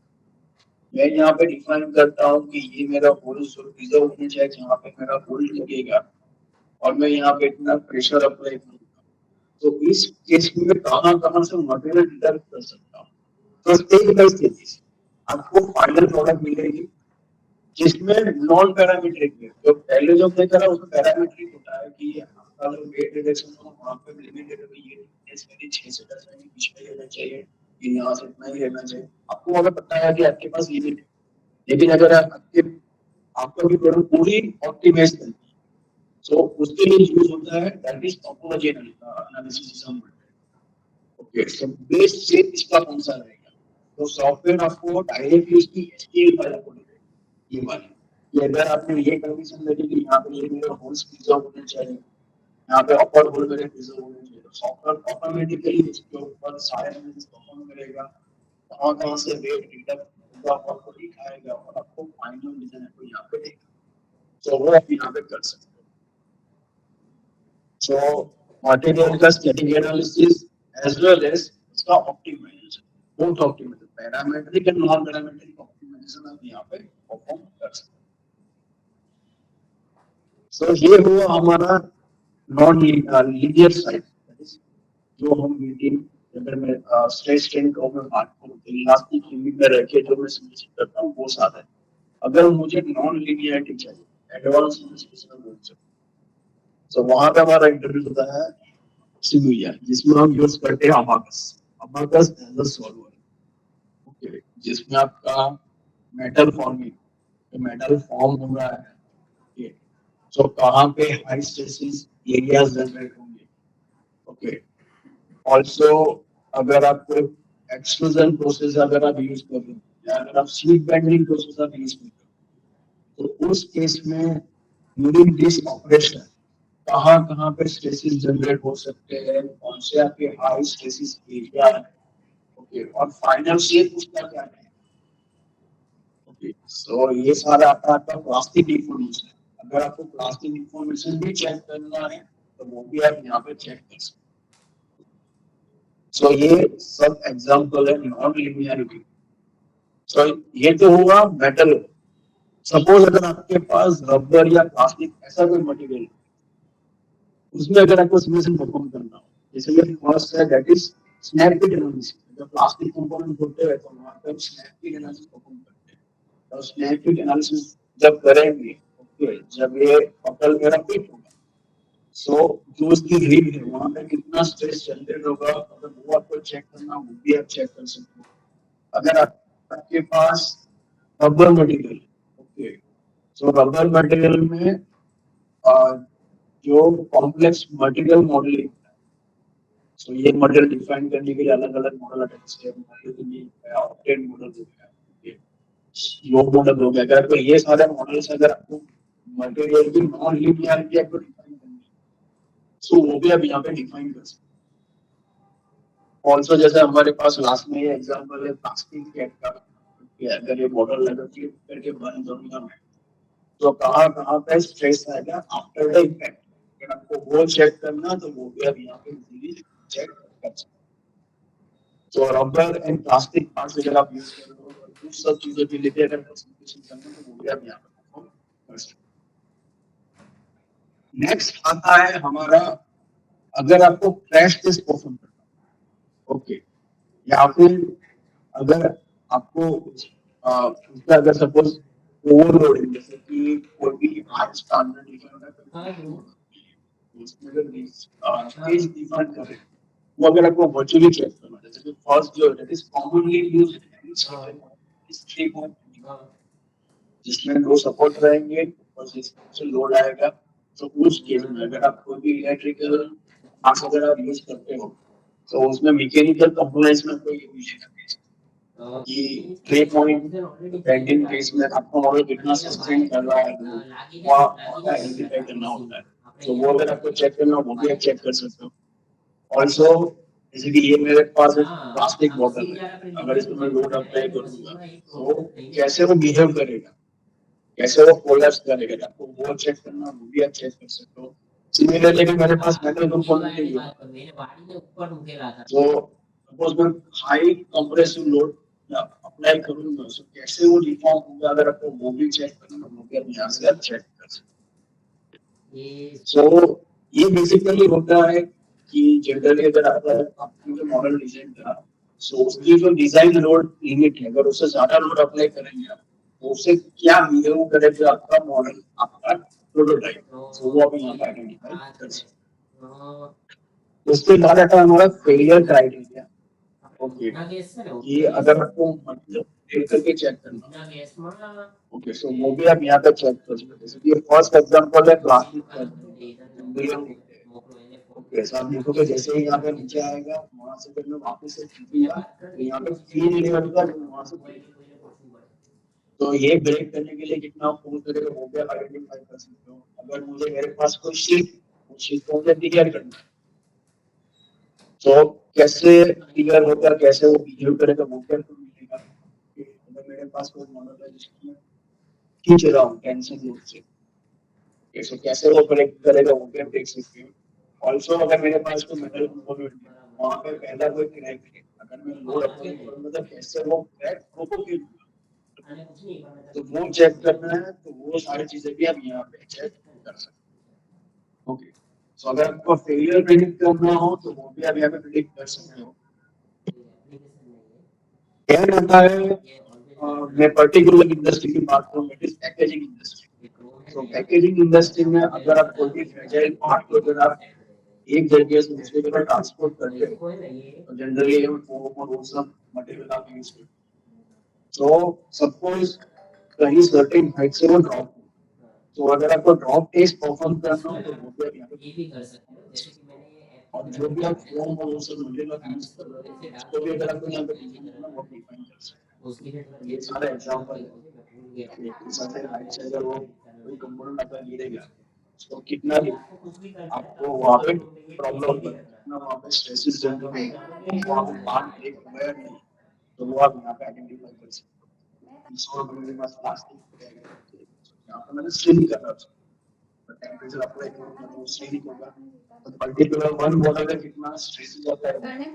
मैं यहाँ पे डिफाइन करता हूँ कि ये मेरा होल रिजर्व होना चाहिए जहाँ पे मेरा होल्ड लगेगा, और मैं यहाँ पे इतना प्रेशर अप्लाई करूंगा, तो इस केस में कहाँ कहाँ से मटेरियल डिडक्ट कर सकता हूँ। तो स्टेज बाय स्टेज आपको फाइनल प्रोडक्ट मिलेगी जिसमें नॉन पैरामीट्रिक है। तो पहले जो मैं करा उसमें पैरामीट्रिक होता है कि आपका जो वेट रिडक्शन हो वहाँ पे लिमिटेड है, ये फिटनेस के लिए 6 से 10 मिनट बीच में रहना चाहिए, ये यहाँ से इतना ही रहना चाहिए। आपको अगर पता है कि आपके पास लिमिट है, लेकिन अगर आपके आपका भी प्रोडक्ट पूरी ऑप्टिमाइज करनी है, तो उसके लिए यूज होता है that is topology analysis. Okay, so base shape इसका कौन सा रहेगा, तो सॉफ्टवेयर आपको डायरेक्टली उसकी एचटीएमएल फाइल आपको देगा, ये वाली कि अगर आपने ये कंडीशन रखी कि यहाँ पे ये मेरा होल्स प्रिजर्व होने चाहिए, यहाँ पे अपर होल मेरे प्रिजर्व होने चाहिए, तो सॉफ्टवेयर ऑटोमेटिकली इसके ऊपर सारे एनालिसिस परफॉर्म करेगा, कहाँ कहाँ से रेट डिडक्ट होगा और आपको दिखाएगा, और आपको फाइनल डिजाइन आपको यहाँ पे देगा। तो वो आप यहाँ पे कर सकते हो। So material का static analysis as well as उसका optimization, both optimization, parametric and non-parametric optimization आप यहाँ पे perform कर सकते हैं। So ये हुआ हमारा non-linear side, जो हम मीटिंग अगर मैं स्ट्रेस स्ट्रेन कर्व में बात करूँ तो इलास्टिक लिमिट में रह के जो मैं सिमुलेशन करता हूँ वो साथ है। अगर मुझे नॉन लीनियरिटी चाहिए एडवांस सिमुलेशन बोल सकते, तो वहां पे हमारा इंटरव्यू होता है सिमुलिया, जिसमें हम यूज करते हैं Abaqus. Abaqus as a solver, okay, जिसमें आपका मेटल फॉर्मिंग, मेटल फॉर्म हो रहा है, ओके, तो कहाँ पे हाई स्ट्रेसेस एरियाज जनरेट होंगे, ओके। ऑल्सो अगर आप कोई एक्सट्रूजन प्रोसेस अगर आप यूज कर रहे हो, या अगर आप शीट बेंडिंग प्रोसेस आप यूज कर रहे हो, तो उस केस में ड्यूरिंग दिस ऑपरेशन कहाँ कहाँ पे स्ट्रेसेस जनरेट हो सकते हैं, कौन से आपके हाई स्ट्रेसेस एरिया है, ओके, और फाइनल शेप उसका क्या है, ओके। सो ये सारा आपका प्लास्टिक इंफॉर्मेशन है। अगर आपको प्लास्टिक इंफॉर्मेशन भी चेक करना है तो वो भी आप यहाँ पे चेक कर सकते हैं। सो ये सब एग्जांपल है नॉन लिनियरिटी। सो ये तो हुआ मेटल। सपोज अगर आपके पास रबर या प्लास्टिक ऐसा कोई मटेरियल, उसमें अगर आपको सिमुलेशन परफॉर्म करना हो, जैसे कि फर्स्ट है दैट इज स्नैपपिट एनालिसिस। जब प्लास्टिक कंपोनेंट होते हैं तो वहां पर स्नैपपिट एनालिसिस परफॉर्म करते हैं। तो स्नैपपिट एनालिसिस जब करेंगे, ओके, जब ये पकड़ मेरा फिट होगा, सो जो उसकी रिग है वहां पे कितना स्ट्रेस जनरेट होगा, अगर वो आपको चेक करना वो भी आप चेक कर सकते हो। अगर आपके पास रबर मटेरियल, ओके, सो रबर मटेरियल में जो कॉम्प्लेक्स मटेरियल मॉडलिंग, तो ये मॉडल डिफाइन करने के लिए अलग अलग मॉडल आते हैं, मॉडल के लिए ऑक्टेन मॉडल हो गया, लो मॉडल हो गया। अगर तो ये सारे मॉडल्स अगर आपको मटेरियल की नॉन लीनियरिटी आपको डिफाइन करनी है, तो वो भी आप यहाँ पे डिफाइन कर सकते हैं। ऑल्सो जैसे हमारे पास लास्ट में ये एग्जांपल है प्लास्टिक कैट का, अगर ये मॉडल लगा करके बन करूंगा मैं, तो कहाँ कहाँ पे स्ट्रेस आएगा आफ्टर द इम्पैक्ट, अगर आपको वो चेक करना तो वो भी आप यहाँ पे इजीली चेक कर सकते हैं। तो रबर एंड प्लास्टिक पार्ट्स अगर आप यूज कर रहे हो तो उस सब चीजों के लिए अगर क्लासिफिकेशन करना तो वो भी आप यहाँ पर परफॉर्म कर सकते हैं। नेक्स्ट आता है हमारा, अगर आपको क्रैश टेस्ट परफॉर्म करना, ओके, या फिर अगर आपको उसका अगर सपोज ओवरलोडिंग, जैसे कि कोई भी हाई स्टैंडर्ड डिफाइन उसमें अगर स्टेज डिफाइन करें, वो अगर आपको वर्चुअली चेक करना है, जैसे कि फर्स्ट जो है इज कॉमनली यूज्ड जिसमें दो सपोर्ट रहेंगे और जिससे लोड आएगा। तो उस केस में अगर आप कोई भी इलेक्ट्रिकल पार्ट्स अगर आप यूज करते हो तो उसमें मैकेनिकल कंपोनेंट्स में कोई यूज करते हैं कि ट्रे पॉइंट बैंडिंग केस में आपको मॉडल कितना सस्टेन कर रहा है वो आइडेंटिफाई करना होता है। तो वो अगर आपको चेक करना हो वो भी आप चेक कर सकते हो। ऑल्सो जैसे कि ये मेरे पास एक प्लास्टिक बॉटल है, अगर इसमें मैं लोड अप्लाई करूंगा तो कैसे वो बिहेव करेगा, कैसे वो कोलैप्स करेगा, आपको वो चेक करना, वो भी आप चेक कर सकते हो। सिमिलरली अगर मेरे पास मेटल कंपोनेंट है ये, तो सपोज मैं हाई कंप्रेसिव लोड अप्लाई करूंगा तो कैसे वो डिफॉर्म होगा, अगर आपको वो भी चेक करना है वो भी आप यहाँ से आप चेक कर सकते हो। सो ये बेसिकली होता है कि जनरली अगर आपने जो मॉडल डिजाइन करा सो उसकी जो डिजाइन लोड लिमिट है, अगर उससे ज्यादा लोड अप्लाई करेंगे आप तो उससे क्या बिहेव करेगा आपका मॉडल, आपका प्रोटोटाइप, तो वो आप यहाँ पे आइडेंटिफाई कर सकते हो। उसके बाद आता है हमारा फेलियर क्राइटेरिया। ओके, ये अगर आपको मतलब देख करके चेक करना, ओके सो वो भी आप यहाँ पे चेक कर सकते हो। जैसे कि फर्स्ट एग्जांपल है प्लास्टिक का, ओके सो आप देखोगे जैसे ही यहाँ पे नीचे आएगा वहां से फिर मैं वापस से खींचूंगा तो यहाँ पे 3 लेवल का वहां से ब्रेक, तो ये ब्रेक करने के लिए कितना फोर्स करेगा वो भी आप आइडेंटिफाई कर सकते हो। अगर मुझे मेरे पास कोई शीट, उस शीट को मुझे क्लियर करना है तो कैसे क्लियर होगा, कैसे वो बिहेव करेगा वो भी आपको मिलेगा। अगर मेरे पास कोई मॉडल है जिसको खींच रहा हूँ टेंशन लोड से, कैसे कैसे वो ब्रेक करेगा वो भी आप देख सकते हो। ऑल्सो अगर मेरे पास कोई मेटल कंपोनेंट है वहां पे पहला कोई क्रैक है, अगर मैं लोड अप्लाई करूंगा तो कैसे वो क्रैक प्रोपोगेट होगा, तो वो चेक करना है, तो वो सारी चीजें भी आप यहाँ पे चेक कर सकते हो। ओके, सो अगर आपको फेलियर प्रिडिक्ट करना हो तो वो भी आप यहाँ पे प्रिडिक्ट कर सकते हो। क्या रहता है, मैं पर्टिकुलर इंडस्ट्री की बात करूँ, इट इज पैकेजिंग इंडस्ट्री। तो पैकेजिंग इंडस्ट्री में अगर आप कोई भी फ्रेजाइल पार्ट को अगर आप एक जगह से दूसरी जगह ट्रांसपोर्ट करते हो तो जनरली वो सब मटेरियल आप यूज करते हो। तो सपोज कहीं सर्टेन हाइट से वो ड्रॉप, तो अगर आपको ड्रॉप टेस्ट परफॉर्म करना हो तो वो भी आप यहाँ पे कर सकते हो। और जो भी आप फोम और वो सब मटेरियल आप यूज कर रहे हो उसको भी अगर आपको यहाँ पे डिफाइन करना हो वो डिफाइन कर सकते हो। ये सारा एग्जांपल है। एक सर्टेन हाइट से अगर वो कोई कंपोनेंट आपका गिरेगा तो कितना भी आपको वहाँ पे प्रॉब्लम होगा, कितना वहाँ पे स्ट्रेसेस जनरेट होंगे, वहाँ पे पार्ट ब्रेक हुआ है नहीं, तो वो आप यहाँ पे आइडेंटिफाई कर सकते हो। सो अगर मेरे पास प्लास्टिक है यहाँ पे मैंने स्ट्रेन करना है, टेम्परेचर अप्लाई करूंगा तो स्ट्रेन होगा, तो पर्टिकुलर वन मॉडल का कितना स्ट्रेस जाता है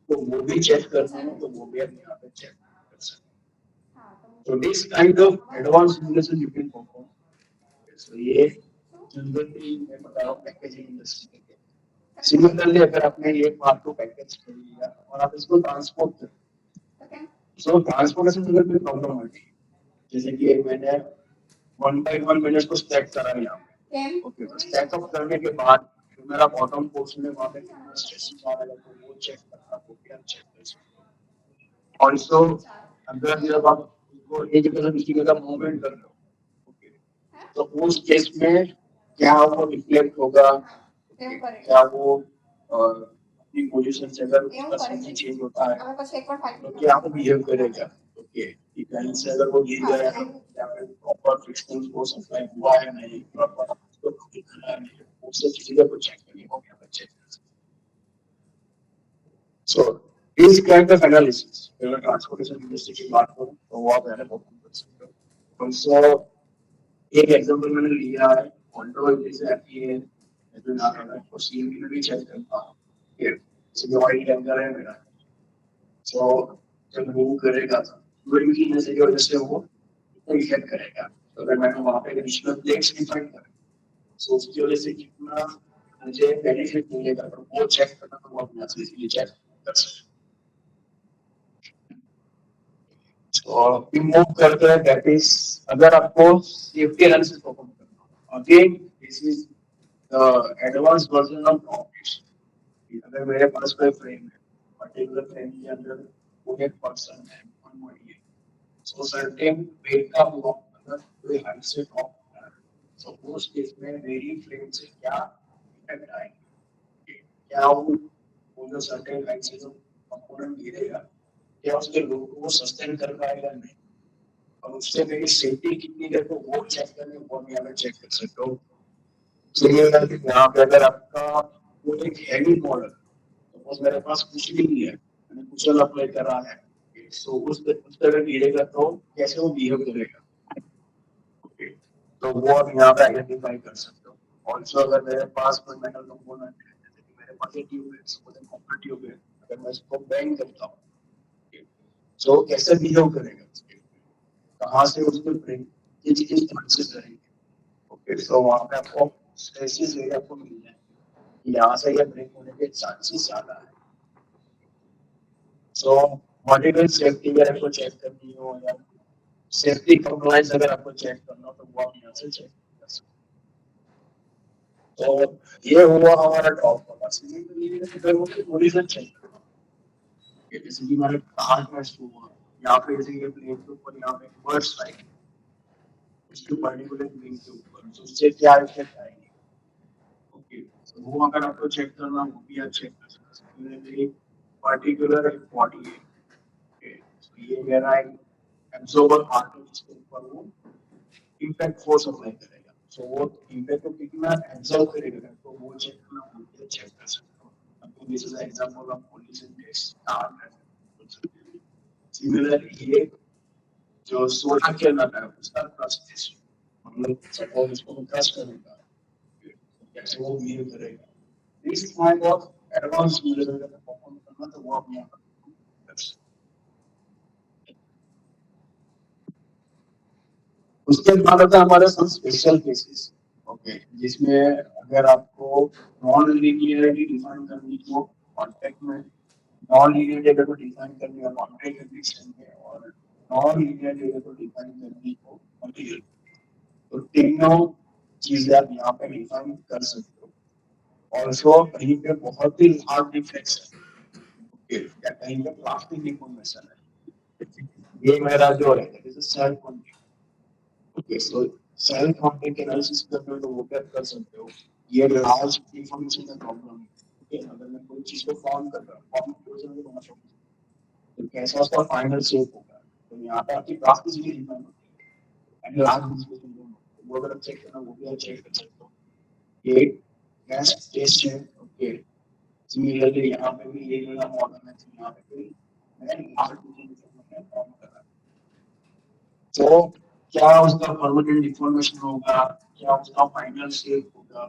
तो वो भी चेक करना है, तो वो भी आप यहाँ पे चेक कर सकते हैं। तो this kind of advance simulation you can perform. So ये जनरली मैं बता रहा हूँ पैकेजिंग इंडस्ट्री के। सिमिलरली अगर आपने ये पार्ट को पैकेज कर लिया और आप इसको ट्रांसपोर्ट कर, सो ट्रांसपोर्टेशन में कोई प्रॉब्लम आती है, जैसे कि मैंने वन बाय वन मैंने इसको स्टैक करा यहाँ पे, ओके तो स्टैक अप करने के बाद जो मेरा बॉटम पोर्शन है वहाँ पे कितना स्ट्रेस आ रहा है तो वो चेक करना, वो भी आप चेक कर सकते हो। ऑल्सो अगर जब आप उसको एक जगह से दूसरी जगह मूवमेंट कर रहे हो, ओके तो उस केस में क्या वो रिफ्लेक्ट होगा, क्या वो अपनी पोजीशन से अगर उसका स्विच चेंज होता है तो क्या वो बिहेव करेगा, ओके कि कहीं से अगर वो गिर गया है तो क्या प्रॉपर फ्रिक्शन को सप्लाई हुआ है नहीं, प्रॉपर उसको दिखना है नहीं, वो सब चीजें को चेक करनी होगी, यहाँ पे चेक कर सकते हैं। सो इस काइंड ऑफ एनालिसिस अगर ट्रांसपोर्टेशन इंडस्ट्री की बात करूं तो वो आप यहाँ परफॉर्म कर सकते हो। सो एक एग्जांपल मैंने लिया है कंट्रोल जैसे आती है जो ना है तो सीएमपी में भी चेक करता हूं, ये जैसे ऑयल टैंकर है मेरा, सो जब मूव करेगा वेट की वजह की वजह से वो इफेक्ट करेगा, तो अगर मैंने वहां पे एडिशनल प्लेट्स डिफाइन करें तो उसकी वजह से कितना मुझे बेनिफिट मिलेगा तो वो चेक करना, तो वो अपने से इजीली चेक कर सकते हैं। और फिर मूव करते हैं दैट इज अगर आपको सेफ्टी एनालिसिस परफॉर्म करना, again this is advance version of operation. अगर मेरे पास कोई फ्रेम है, पर्टिकुलर फ्रेम के अंदर वो एक पर्सन है, वन बॉडी है, सो सर्टेन वेट का ब्लॉक अगर कोई हाइट से ड्रॉप होता है तो उस केस में मेरी फ्रेम से क्या इफेक्ट आएंगे, क्या वो जो सर्टेन हाइट से जो कंपोनेंट गिरेगा क्या उसके लोड को सस्टेन कर पाएगा नहीं, और उससे मेरी सेफ्टी कितनी है तो वो चेक करने वो भी हमें चेक कर सकते हो। सिमिलरली यहाँ पे अगर आपका वो एक हैवी मॉडल, सपोज मेरे पास कुछ भी नहीं है, मैंने कुशल अप्लाई करा है, तो उस तरह गिरेगा तो कैसे वो बिहेव करेगा, ओके, तो वो आप यहाँ पे आइडेंटिफाई कर सकते हो। ऑल्सो अगर मेरे पास कोई मेटल कंपोनेंट है, जैसे कि मेरे पास एक ट्यूब है, सपोज कॉपर ट्यूब है, अगर मैं इसको बेंड करता हूँ तो कैसे बिहेव करेगा, कहाँ से उसके ब्रेक किस किस तरह से करेंगे, ओके, तो वहाँ पे आपको स्ट्रेसेस एरिया आपको मिल जाएंगे, यहाँ से ये ब्रेक होने के चांसेस ज्यादा है। सो मल्टीपल सेफ्टी अगर आपको चेक करनी हो या सेफ्टी कंप्लायंस अगर आपको चेक करना हो तो वो आप यहाँ से चेक कर सकते हो। तो ये हुआ हमारा टॉप वाला अगर वो पोजीशन चेक करना, जैसे कि हमारे कहाँ का शो हुआ, यहाँ पे जैसे ये प्लेन के ऊपर यहाँ पे वर्ड्स राइट, उसके पर्टिकुलर प्लेन के ऊपर तो उससे क्या इफेक्ट आएंगे, ओके, तो वो अगर आपको चेक करना वो भी आप चेक कर सकते हैं। मेरे पर्टिकुलर एक बॉडी है, ओके, तो ये मेरा एक एब्जॉर्बर पार्ट है जिसके ऊपर वो इम्पैक्ट फोर्स अप्लाई करेगा, सो वो इम्पैक्ट को कितना एब्जॉर्ब करेगा तो वो चेक करना वो भी चेक कर सकते हो। अब this is example of collision test. Similarly ये जो सोलर के अंदर है उसका ट्रस्ट टेस्ट, मतलब सपोज इसको ट्रस्ट करेगा कैसे वो बिहेव करेगा, this kind of advance user का परफॉर्म करना तो वो आप यहाँ पर। उसके बाद आता है हमारे पास स्पेशल केसेस, ओके, जिसमें अगर आपको नॉन लीनियरिटी डिफाइन करनी हो कॉन्टेक्ट में, नॉन लीनियरिटी अगर को डिफाइन करनी हो कॉन्टेक्ट कंडीशन में, और नॉन लीनियरिटी अगर को डिफाइन करनी हो मटेरियल, तो तीनों चीजें आप यहाँ पे डिफाइन कर सकते हो। ऑल्सो कहीं पे बहुत ही हार्ड डिफेक्ट्स है, ओके, या कहीं पे प्लास्टिक डिफॉर्मेशन है, ये मेरा जो है that is a self contact, okay, so self contact analysis करते हो तो वो क्या कर सकते हो, ये लार्ज इंफॉर्मेशन का प्रॉब्लम है, ओके, अगर मैं कोई चीज को फॉर्म कर रहा हूँ फॉर्म की वजह से बना सकता हूँ तो कैसा उसका फाइनल शेप होगा, तो यहाँ पे आपकी प्लास्टिसिटी डिफाइन होती है एंड लार्ज डिस्प्लेसमेंट दोनों, वो अगर चेक करना वो भी आप चेक कर सकते हो। ये गैस टेस्ट है, ओके, सिमिलरली यहाँ पे भी ये मेरा मॉडल है, यहाँ पे भी मैं लार्ज डिस्प्लेसमेंट फॉर्म कर रहा हूँ, तो क्या उसका परमानेंट डिफॉर्मेशन होगा, क्या उसका फाइनल शेप होगा,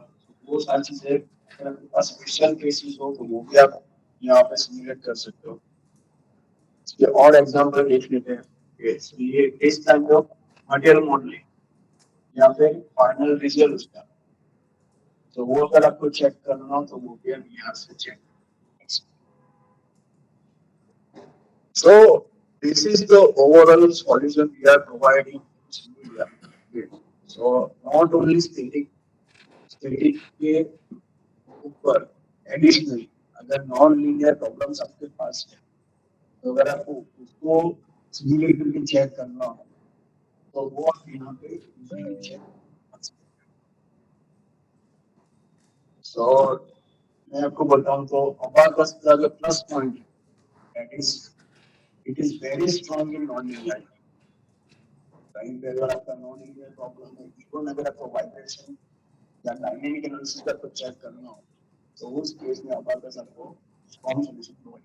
वो सारी चीजें अगर आपके पास स्पेशल केसेस हो तो वो भी आप यहाँ पे सिमुलेट कर सकते हो। इसके और एग्जांपल देख लेते हैं, yes, ये इस टाइप ऑफ मटेरियल मॉडलिंग या फिर फाइनल रिजल्ट उसका, तो वो अगर आपको चेक करना हो तो वो भी हम यहाँ से चेक कर सकते हैं। So this is the overall solution we are providing in Simulia. So not only static के ऊपर एडिशनली अगर नॉन लीनियर प्रॉब्लम्स आपके पास है तो अगर आपको उसको सिमुलेट करके चेक करना हो तो वो आप यहाँ पे इजीली चेक कर सकते हैं। सो मैं आपको बताऊं तो अबाकस का जो प्लस पॉइंट है that is it is very strong in non linear, कहीं पे अगर आपका नॉन लीनियर प्रॉब्लम है, इवन अगर आपको वाइब्रेशन या डायनेमिक एनालिसिस का कुछ चेक करना हो तो उस केस में अबाकस आपको स्ट्रांग सॉल्यूशन प्रोवाइड।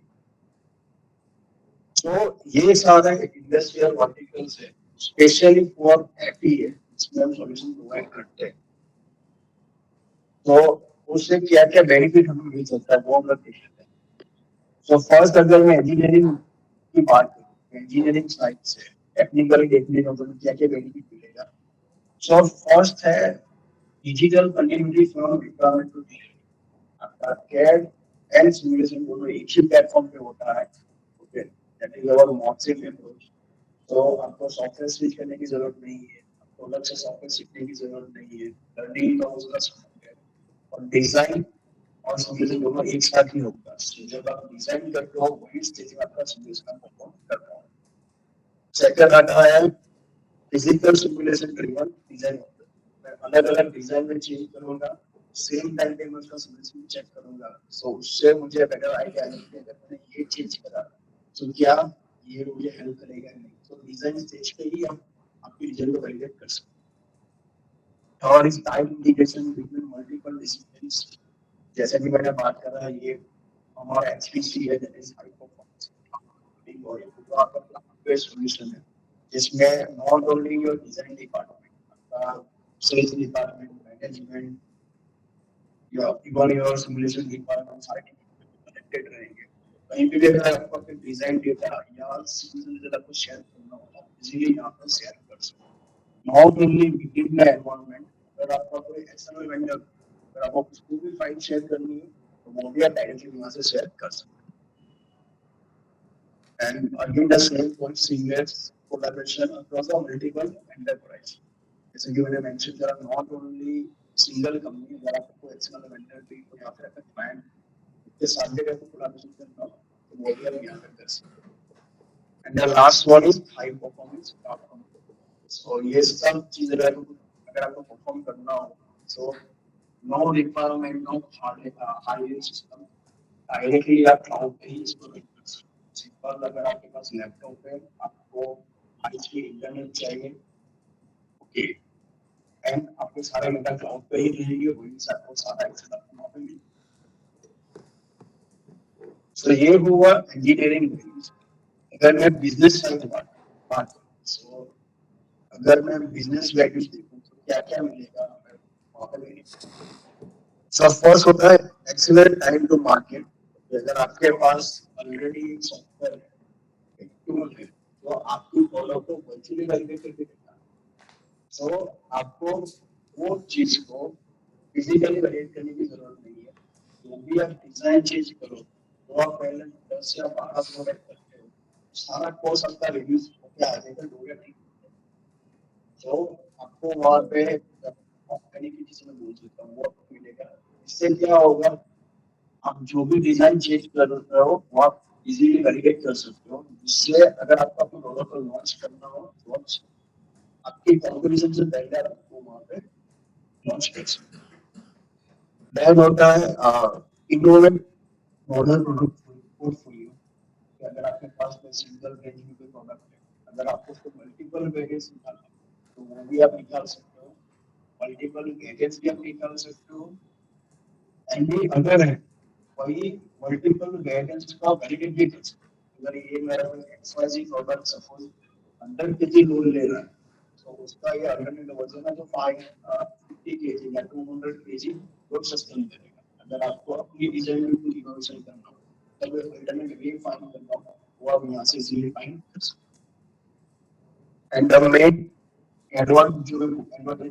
तो ये सारा इंडस्ट्रियल वर्टिकल्स है स्पेशली फॉर एपीए इसमें हम सॉल्यूशन प्रोवाइड करते हैं। तो उससे क्या क्या बेनिफिट हमें मिल सकता है वो हम लोग देख लेते हैं। तो फर्स्ट अगर मैं इंजीनियरिंग की बात करूँ, इंजीनियरिंग साइड से टेक्निकली देखने को तो क्या क्या बेनिफिट मिलेगा। सो फर्स्ट है digital continuity from requirement to delivery, आपका कैड एंड सिमुलेशन दोनों एक ही प्लेटफॉर्म पे होता है, okay, that is our ModSim approach. तो आपको सॉफ्टवेयर स्विच करने की जरूरत नहीं है, आपको अलग से सॉफ्टवेयर सीखने की जरूरत नहीं है, लर्निंग का उसका सपोर्ट है, और डिजाइन और सिमुलेशन दोनों एक साथ ही होगा। जब आप डिजाइन करते हो वही स्टेज में आपका सिमुलेशन परफॉर्म करता है। सेकंड आता है फिजिकल सिमुलेशन ड्रिवन डिजाइन। मैं अलग अलग डिजाइन में चेंज करूंगा, सेम टाइम पे मैं उसका सोल्यूशन चेक करूंगा, सो उससे मुझे बेटर आइडिया आएगा कि अगर मैंने ये चेंज करा तो क्या ये मुझे हेल्प करेगा या नहीं। तो डिजाइन स्टेज पे ही आप आपके रिजल्ट को वैलिडेट कर सकते हैं। और इस time integration between multiple disciplines, जैसे कि मैंने बात करा, ये हमारा एचपीसी है, that is high performance computing, और ये आपका क्लाउड बेस्ड सॉल्यूशन है जिसमें not only your design department, आपका सेल्स डिपार्टमेंट, मैनेजमेंट, या इवन योर सिमुलेशन डिपार्टमेंट सारे कनेक्टेड रहेंगे। कहीं भी अगर आपको अपने डिजाइन डेटा या सिमुलेशन डेटा को शेयर करना हो आप इजीली यहाँ पर शेयर कर सकते हो। Not only within the environment, अगर आपका कोई एक्सटर्नल वेंडर, अगर आपको उसको भी फाइल शेयर करनी है तो वो भी आप डायरेक्टली वहां से शेयर कर सकते हैं। And again the same point, seamless collaboration across the multiple enterprise. जैसे कि मैंने मेंशन करा, नॉट ओनली सिंगल कंपनी, अगर आपको एक्सटर्नल वेंडर भी या फिर आपका क्लाइंट के साथ भी आपको कोलैबोरेशन करना हो तो वो भी आप यहाँ पे कर सकते हैं। And the last one is high performance platform. So ये सब चीजें अगर आपको परफॉर्म करना हो, so no requirement of hardware system, directly आप क्लाउड पे ही इसको रन कर सकते हैं। सिंपल, अगर आपके पास लैपटॉप है, आपको हाई स्पीड इंटरनेट चाहिए, ओके, एंड आपके सारे डेटा क्लाउड पे ही रहेंगे, वही से आपको सारा एक्सेस आपको वहाँ पे मिलेगा। तो ये हुआ इंजीनियरिंग। अगर मैं बिजनेस साइड बात करूँ, सो अगर मैं बिजनेस वैल्यूज देखूँ तो क्या क्या मिलेगा हमें वहाँ पे मिलेगा। सो फर्स्ट होता है एक्सीलरेट टाइम टू मार्केट। अगर आपके पास ऑलरेडी एक सॉफ्टवेयर है, एक टूल है, तो आपकी प्रोडक्ट को वर्चुअली वैलिडेट करके देता है। सो आपको वो चीज को फिजिकली वैलिडेट करने की जरूरत नहीं है। जो भी आप डिजाइन चेंज करो तो आप पहले 10 या 12 प्रोडक्ट करते हो, सारा कॉस्ट आपका रिड्यूस होकर आ जाएगा, दो या तीन। तो आपको वहां पे बेनिफिट में बोल सकता हूँ वो आपको मिलेगा। इससे क्या होगा, आप जो भी डिजाइन चेंज कर रहे हो वो आप इजीली वैलिडेट कर सकते हो, जिससे अगर आपको अपने प्रोडक्ट को लॉन्च करना हो, लॉन्च आपकी कंपटीशन से पहले आपको वहां पे लॉन्च कर सकते हो। देन होता है इनोवेट मॉडल प्रोडक्ट पोर्टफोलियो। अगर आपके पास कोई सिंगल रेंज में कोई प्रोडक्ट है, अगर आपको उसको मल्टीपल वेरिएंट्स निकालना तो वो भी आप निकाल सकते हो, मल्टीपल वेरिएंट्स भी आप निकाल सकते हो। एंड अगर है वही मल्टीपल वेरिएंट्स का वैलिडेट भी कर सकते हो। अगर ये मेरा XYZ product suppose 100 KG load ले रहा है, तो उसका ये अल्टरनेट वर्जन है जो 50 केजी या 200 केजी लोड सस्टेन करेगा। अगर आपको अपनी डिजाइन में कुछ इनोवेशन करना हो, तब अल्टरनेट वे फाइंड करना हो, वो आप यहाँ से इजीली फाइंड कर सकते हैं। And the main advantage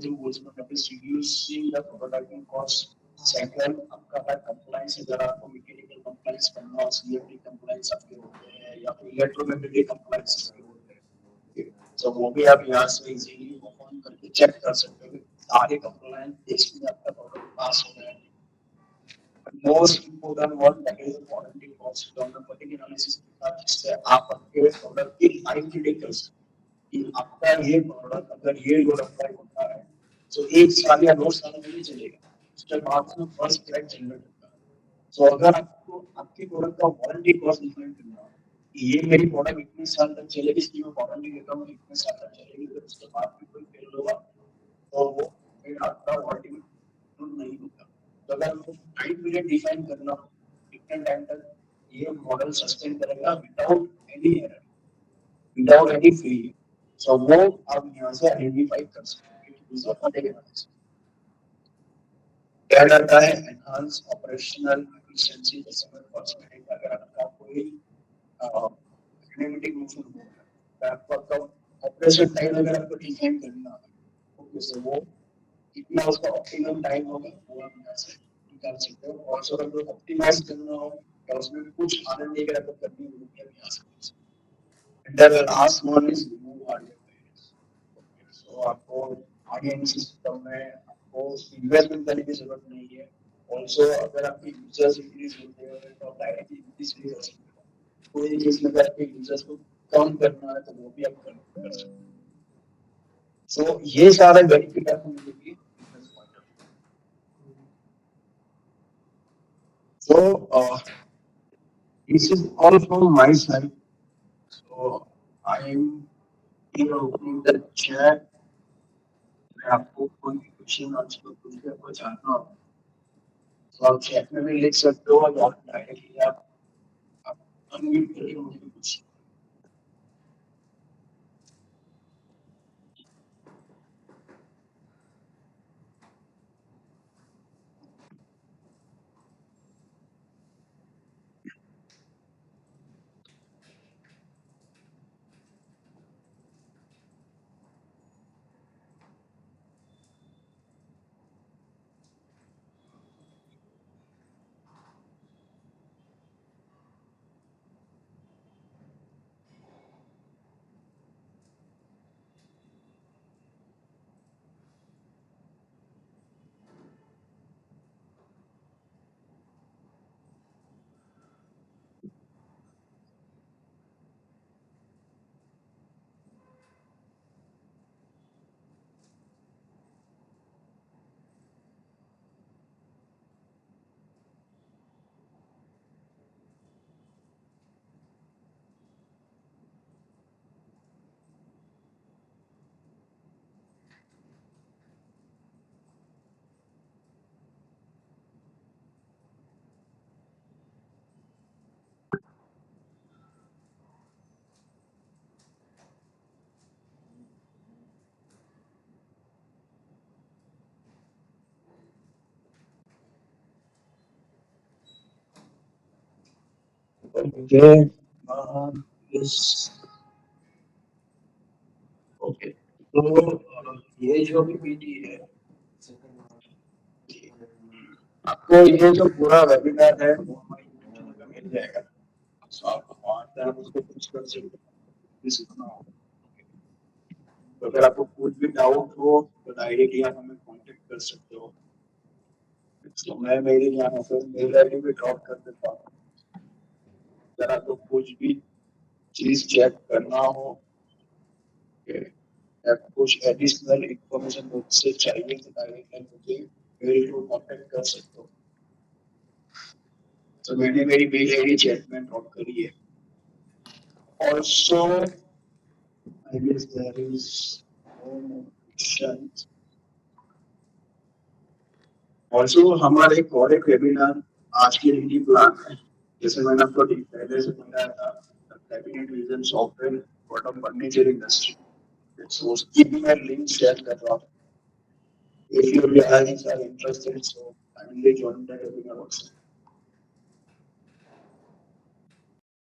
goals मतलब is reducing the prototyping cost. Second, आपका है compliance, अगर आपको mechanical compliance करना हो, CFD compliance आपके होते हैं या फिर electromagnetic compliance आपके होते हैं, तो वो भी आप यहाँ से इजीली परफॉर्म करके चेक कर सकते हो कि सारे compliance टेस्ट में आपका प्रोडक्ट पास हो रहा है। Most important one, that is warranty cost, fatigue analysis के साथ जिससे आप आपके प्रोडक्ट की लाइफ प्रेडिक्ट कर सकते हैं कि आपका ये प्रोडक्ट अगर ये लोड अप्लाई होता है तो 1 साल या 2 साल में नहीं चलेगा, उसके बाद में फर्स्ट क्रैक जनरेट होता है। तो अगर आपको आपके प्रोडक्ट का वारंटी कॉस्ट डिफाइन करना हो कि ये मेरी प्रोडक्ट इतने साल तक चलेगी, इसकी मैं वारंटी देता हूँ इतने साल तक चलेगी, तो उसके बाद भी कोई फेल होगा तो वो फिर आपका वारंटी नहीं होता। तो अगर आपको टाइम पीरियड डिफाइन करना हो कितने टाइम तक ये मॉडल सस्टेन करेगा without any error, without any failure, so वो आप यहाँ से आइडेंटिफाई कर सकते हैं। क्या करता है एनहांस ऑपरेशनल एफिशिएंसी। जैसे मैं फर्स्ट में अगर आपका कोई किनेमेटिक मोशन हो रहा है, आपका ऑपरेशन टाइम अगर आपको डिफाइन करना है, तो जैसे वो कितना उसका ऑप्टिमम टाइम होगा वो आप यहाँ से निकाल सकते हो। और अगर आपको ऑप्टिमाइज करना हो या उसमें कुछ आरएनडी अगर आपको करनी हो तो आप यहाँ से कर सकते हो। The last one is remove hardware barriers. So आपको आगे सिस्टम में आपको इन्वेस्टमेंट करने की जरूरत नहीं है। ऑल्सो अगर आपके यूजर्स इंक्रीज होते हैं तो आप डायरेक्टली इंक्रीज भी कर सकते हो। कोई चीज में अगर आपके यूजर्स को कम करना है तो वो भी आप कर सकते हैं। सो ये सारे बेनिफिट आपको मिलेंगे business point of view. So this is all from my side. So I am here opening the chat. मैं आपको कोई भी क्वेश्चन आंसर कुछ भी आपको जानना हो तो आप चैट में भी लिख सकते हो या डायरेक्टली आप अनम्यूट करके मुझे पूछ Okay. Yes. Okay. तो ये जो भी पीटी है आपको ये जो पूरा वेबिनार है वो हमारे यूट्यूब चैनल पे मिल जाएगा। तो आप वहाँ से आप उसको पूछ कर सकते हो भी सीखना हो। तो अगर आपको कुछ भी डाउट हो तो डायरेक्टली आप हमें कांटेक्ट कर सकते हो। तो मैं मेरे यहाँ पे मेल आईडी भी ड्रॉप कर देता हूँ। अगर आपको कुछ भी चीज चेक करना हो या कुछ एडिशनल इंफॉर्मेशन मुझसे चाहिए तो डायरेक्टली मुझे मेल को कांटेक्ट कर सकते हो। तो मैंने मेरी मेल आईडी चैट में ड्रॉप करी है। Also, I guess there is no more questions. Also, हमारे एक और एक वेबिनार आज के लिए प्लान है। जैसे मैंने आपको पहले से बताया था cabinet vision software for the furniture industry. So उसकी भी मैं लिंक शेयर कर रहा हूँ। If you guys are interested, so kindly join the webinar also.